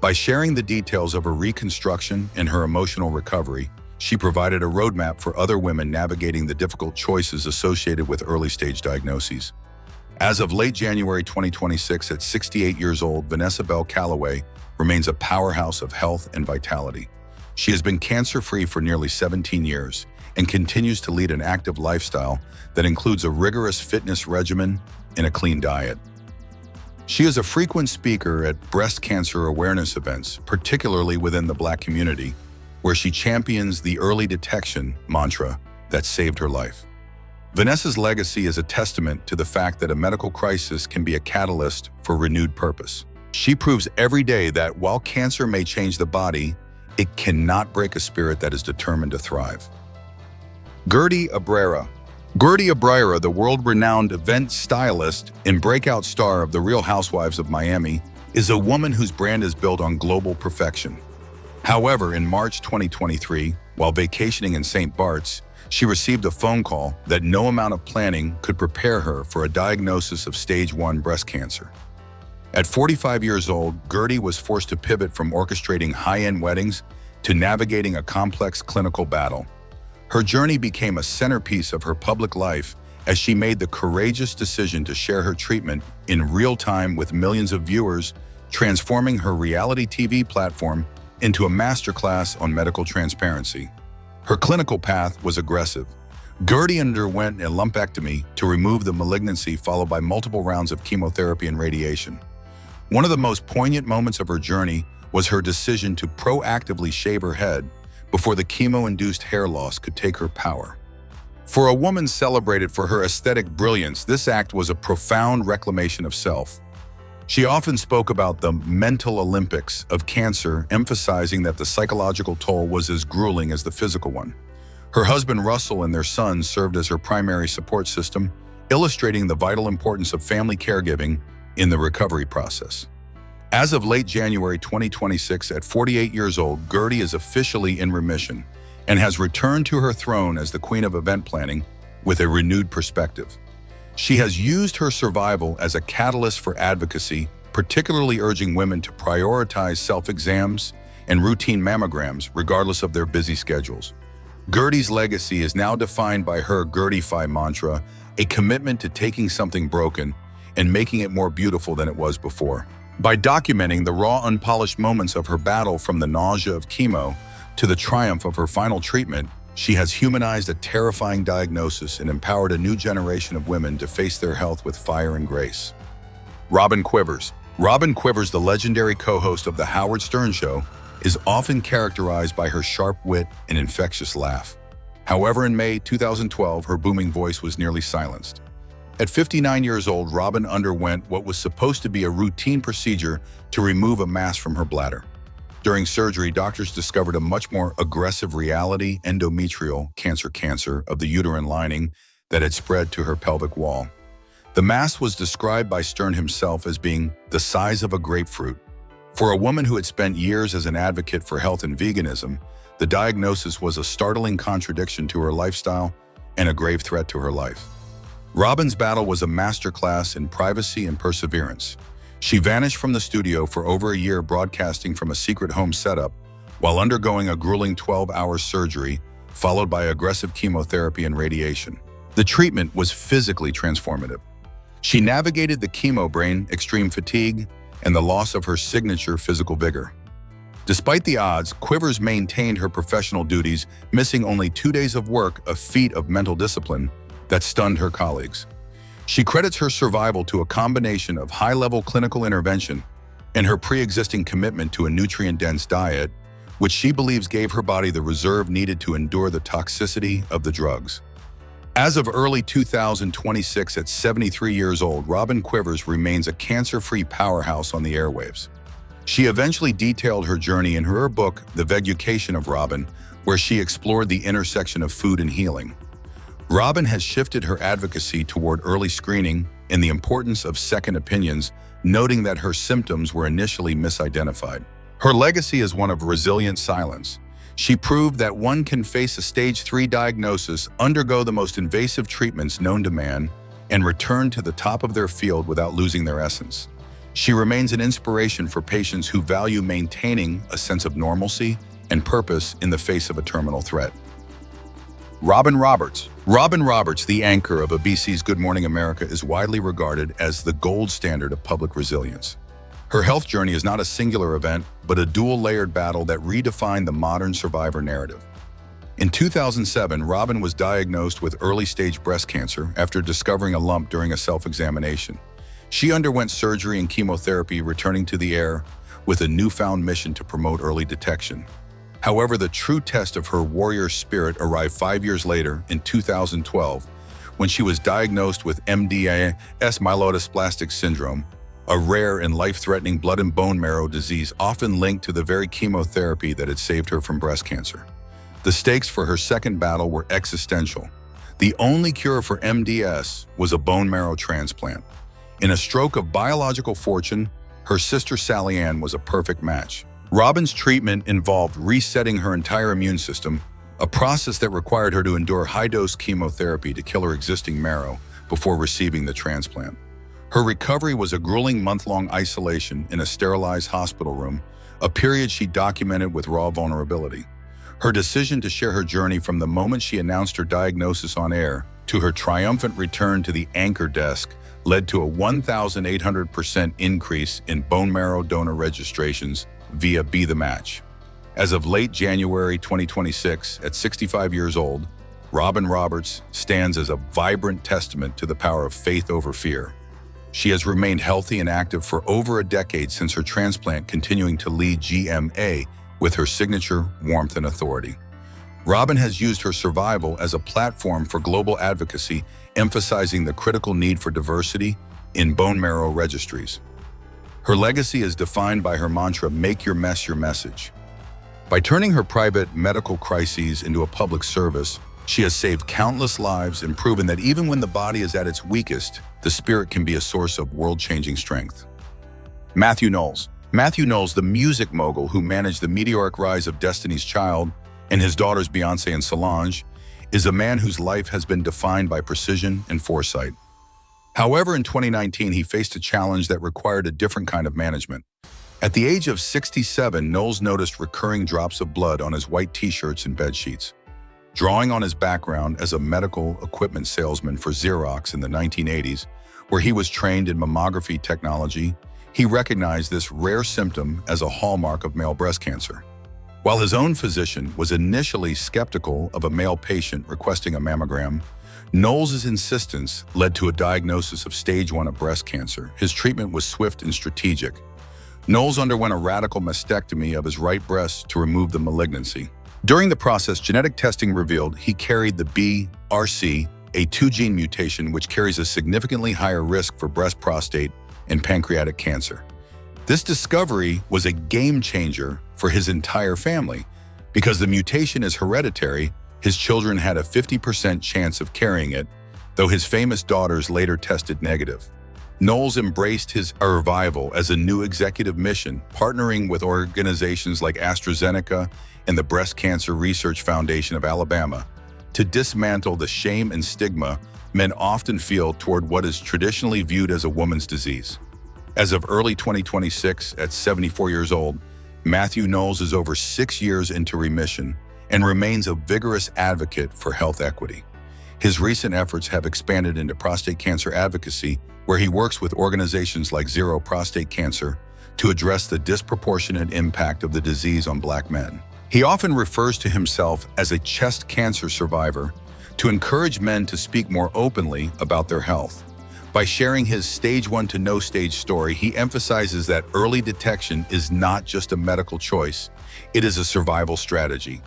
By sharing the details of her reconstruction and her emotional recovery, she provided a roadmap for other women navigating the difficult choices associated with early-stage diagnoses. As of late January 2026, at 68 years old, Vanessa Bell Calloway remains a powerhouse of health and vitality. She has been cancer-free for nearly 17 years and continues to lead an active lifestyle that includes a rigorous fitness regimen and a clean diet. She is a frequent speaker at breast cancer awareness events, particularly within the Black community, where she champions the early detection mantra that saved her life. Vanessa's legacy is a testament to the fact that a medical crisis can be a catalyst for renewed purpose. She proves every day that while cancer may change the body, it cannot break a spirit that is determined to thrive. Gertie Abrera. Gertie Abrera, the world-renowned event stylist and breakout star of The Real Housewives of Miami, is a woman whose brand is built on global perfection. However, in March 2023, while vacationing in St. Bart's, she received a phone call that no amount of planning could prepare her for a diagnosis of stage 1 breast cancer. At 45 years old, Gertie was forced to pivot from orchestrating high-end weddings to navigating a complex clinical battle. Her journey became a centerpiece of her public life as she made the courageous decision to share her treatment in real time with millions of viewers, transforming her reality TV platform into a masterclass on medical transparency. Her clinical path was aggressive. Gertie underwent a lumpectomy to remove the malignancy, followed by multiple rounds of chemotherapy and radiation. One of the most poignant moments of her journey was her decision to proactively shave her head before the chemo-induced hair loss could take her power. For a woman celebrated for her aesthetic brilliance, this act was a profound reclamation of self. She often spoke about the mental Olympics of cancer, emphasizing that the psychological toll was as grueling as the physical one. Her husband Russell and their son served as her primary support system, illustrating the vital importance of family caregiving in the recovery process. As of late January 2026, at 48 years old, Gertie is officially in remission and has returned to her throne as the queen of event planning with a renewed perspective. She has used her survival as a catalyst for advocacy, particularly urging women to prioritize self-exams and routine mammograms regardless of their busy schedules. Gertie's legacy is now defined by her Gertify mantra, a commitment to taking something broken and making it more beautiful than it was before. By documenting the raw, unpolished moments of her battle, from the nausea of chemo to the triumph of her final treatment, she has humanized a terrifying diagnosis and empowered a new generation of women to face their health with fire and grace. Robin Quivers. Robin Quivers, the legendary co-host of The Howard Stern Show, is often characterized by her sharp wit and infectious laugh. However, in May 2012, her booming voice was nearly silenced. At 59 years old, Robin underwent what was supposed to be a routine procedure to remove a mass from her bladder. During surgery, doctors discovered a much more aggressive reality, endometrial cancer of the uterine lining that had spread to her pelvic wall. The mass was described by Stern himself as being the size of a grapefruit. For a woman who had spent years as an advocate for health and veganism, the diagnosis was a startling contradiction to her lifestyle and a grave threat to her life. Robin's battle was a masterclass in privacy and perseverance. She vanished from the studio for over a year, broadcasting from a secret home setup while undergoing a grueling 12-hour surgery followed by aggressive chemotherapy and radiation. The treatment was physically transformative. She navigated the chemo brain, extreme fatigue, and the loss of her signature physical vigor. Despite the odds, Quivers maintained her professional duties, missing only 2 days of work, a feat of mental discipline that stunned her colleagues. She credits her survival to a combination of high-level clinical intervention and her pre-existing commitment to a nutrient-dense diet, which she believes gave her body the reserve needed to endure the toxicity of the drugs. As of early 2026, at 73 years old, Robin Quivers remains a cancer-free powerhouse on the airwaves. She eventually detailed her journey in her book, The Vegucation of Robin, where she explored the intersection of food and healing. Robin has shifted her advocacy toward early screening and the importance of second opinions, noting that her symptoms were initially misidentified. Her legacy is one of resilient silence. She proved that one can face a stage 3 diagnosis, undergo the most invasive treatments known to man, and return to the top of their field without losing their essence. She remains an inspiration for patients who value maintaining a sense of normalcy and purpose in the face of a terminal threat. Robin Roberts. Robin Roberts, the anchor of ABC's Good Morning America, is widely regarded as the gold standard of public resilience. Her health journey is not a singular event, but a dual-layered battle that redefined the modern survivor narrative. In 2007, Robin was diagnosed with early-stage breast cancer after discovering a lump during a self-examination. She underwent surgery and chemotherapy, returning to the air with a newfound mission to promote early detection. However, the true test of her warrior spirit arrived 5 years later, in 2012, when she was diagnosed with MDS myelodysplastic syndrome, a rare and life-threatening blood and bone marrow disease often linked to the very chemotherapy that had saved her from breast cancer. The stakes for her second battle were existential. The only cure for MDS was a bone marrow transplant. In a stroke of biological fortune, her sister Sally Ann was a perfect match. Robin's treatment involved resetting her entire immune system, a process that required her to endure high-dose chemotherapy to kill her existing marrow before receiving the transplant. Her recovery was a grueling month-long isolation in a sterilized hospital room, a period she documented with raw vulnerability. Her decision to share her journey from the moment she announced her diagnosis on air to her triumphant return to the anchor desk led to a 1,800% increase in bone marrow donor registrations via Be The Match. As of late January 2026, at 65 years old, Robin Roberts stands as a vibrant testament to the power of faith over fear. She has remained healthy and active for over a decade since her transplant, continuing to lead GMA with her signature warmth and authority. Robin has used her survival as a platform for global advocacy, emphasizing the critical need for diversity in bone marrow registries. Her legacy is defined by her mantra, "Make your mess your message." By turning her private medical crises into a public service, she has saved countless lives and proven that even when the body is at its weakest, the spirit can be a source of world-changing strength. Matthew Knowles. Matthew Knowles, the music mogul who managed the meteoric rise of Destiny's Child and his daughters Beyoncé and Solange, is a man whose life has been defined by precision and foresight. However, in 2019, he faced a challenge that required a different kind of management. At the age of 67, Knowles noticed recurring drops of blood on his white t-shirts and bed sheets. Drawing on his background as a medical equipment salesman for Xerox in the 1980s, where he was trained in mammography technology, he recognized this rare symptom as a hallmark of male breast cancer. While his own physician was initially skeptical of a male patient requesting a mammogram, Knowles' insistence led to a diagnosis of stage 1 of breast cancer. His treatment was swift and strategic. Knowles underwent a radical mastectomy of his right breast to remove the malignancy. During the process, genetic testing revealed he carried the BRCA a 2-gene mutation which carries a significantly higher risk for breast, prostate, and pancreatic cancer. This discovery was a game changer for his entire family. Because the mutation is hereditary, his children had a 50% chance of carrying it, though his famous daughters later tested negative. Knowles embraced his revival as a new executive mission, partnering with organizations like AstraZeneca and the Breast Cancer Research Foundation of Alabama to dismantle the shame and stigma men often feel toward what is traditionally viewed as a woman's disease. As of early 2026, at 74 years old, Matthew Knowles is over 6 years into remission and remains a vigorous advocate for health equity. His recent efforts have expanded into prostate cancer advocacy, where he works with organizations like Zero Prostate Cancer to address the disproportionate impact of the disease on Black men. He often refers to himself as a chest cancer survivor to encourage men to speak more openly about their health. By sharing his stage 1 to no stage story, he emphasizes that early detection is not just a medical choice, it is a survival strategy.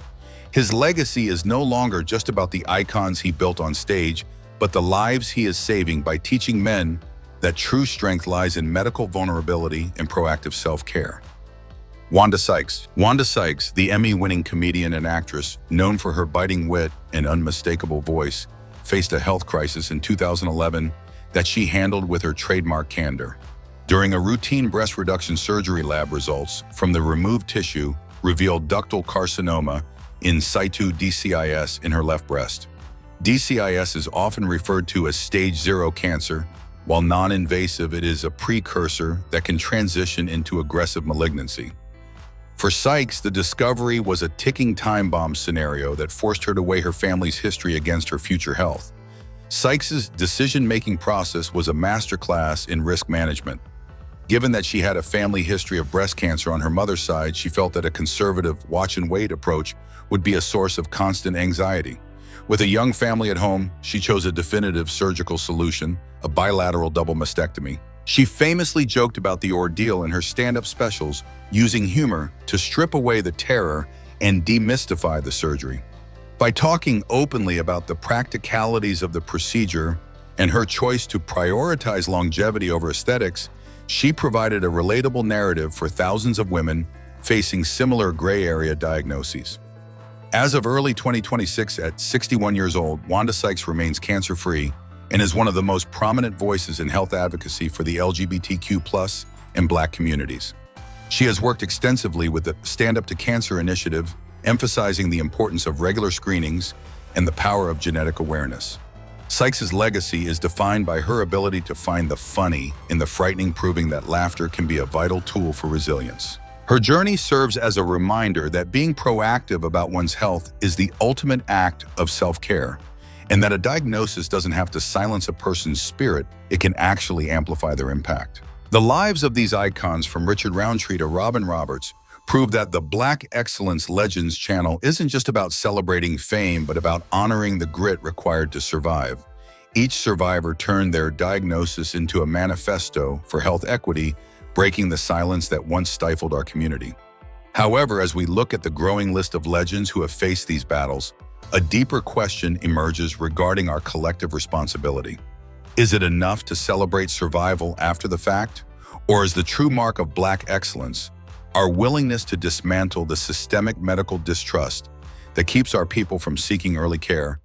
His legacy is no longer just about the icons he built on stage, but the lives he is saving by teaching men that true strength lies in medical vulnerability and proactive self-care. Wanda Sykes. Wanda Sykes, the Emmy-winning comedian and actress, known for her biting wit and unmistakable voice, faced a health crisis in 2011 that she handled with her trademark candor. During a routine breast reduction surgery, lab results from the removed tissue revealed ductal carcinoma in situ DCIS in her left breast. DCIS is often referred to as stage 0 cancer. While non-invasive, it is a precursor that can transition into aggressive malignancy. For Sykes, the discovery was a ticking time bomb scenario that forced her to weigh her family's history against her future health. Sykes's decision-making process was a masterclass in risk management. Given that she had a family history of breast cancer on her mother's side, she felt that a conservative watch-and-wait approach would be a source of constant anxiety. With a young family at home, she chose a definitive surgical solution, a bilateral double mastectomy. She famously joked about the ordeal in her stand-up specials, using humor to strip away the terror and demystify the surgery. By talking openly about the practicalities of the procedure and her choice to prioritize longevity over aesthetics, she provided a relatable narrative for thousands of women facing similar gray area diagnoses. As of early 2026, at 61 years old, Wanda Sykes remains cancer-free and is one of the most prominent voices in health advocacy for the LGBTQ+ and Black communities. She has worked extensively with the Stand Up to Cancer initiative, emphasizing the importance of regular screenings and the power of genetic awareness. Sykes' legacy is defined by her ability to find the funny in the frightening, proving that laughter can be a vital tool for resilience. Her journey serves as a reminder that being proactive about one's health is the ultimate act of self-care, and that a diagnosis doesn't have to silence a person's spirit, it can actually amplify their impact. The lives of these icons, from Richard Roundtree to Robin Roberts, prove that the Black Excellence Legends channel isn't just about celebrating fame, but about honoring the grit required to survive. Each survivor turned their diagnosis into a manifesto for health equity, breaking the silence that once stifled our community. However, as we look at the growing list of legends who have faced these battles, a deeper question emerges regarding our collective responsibility. Is it enough to celebrate survival after the fact? Or is the true mark of Black excellence our willingness to dismantle the systemic medical distrust that keeps our people from seeking early care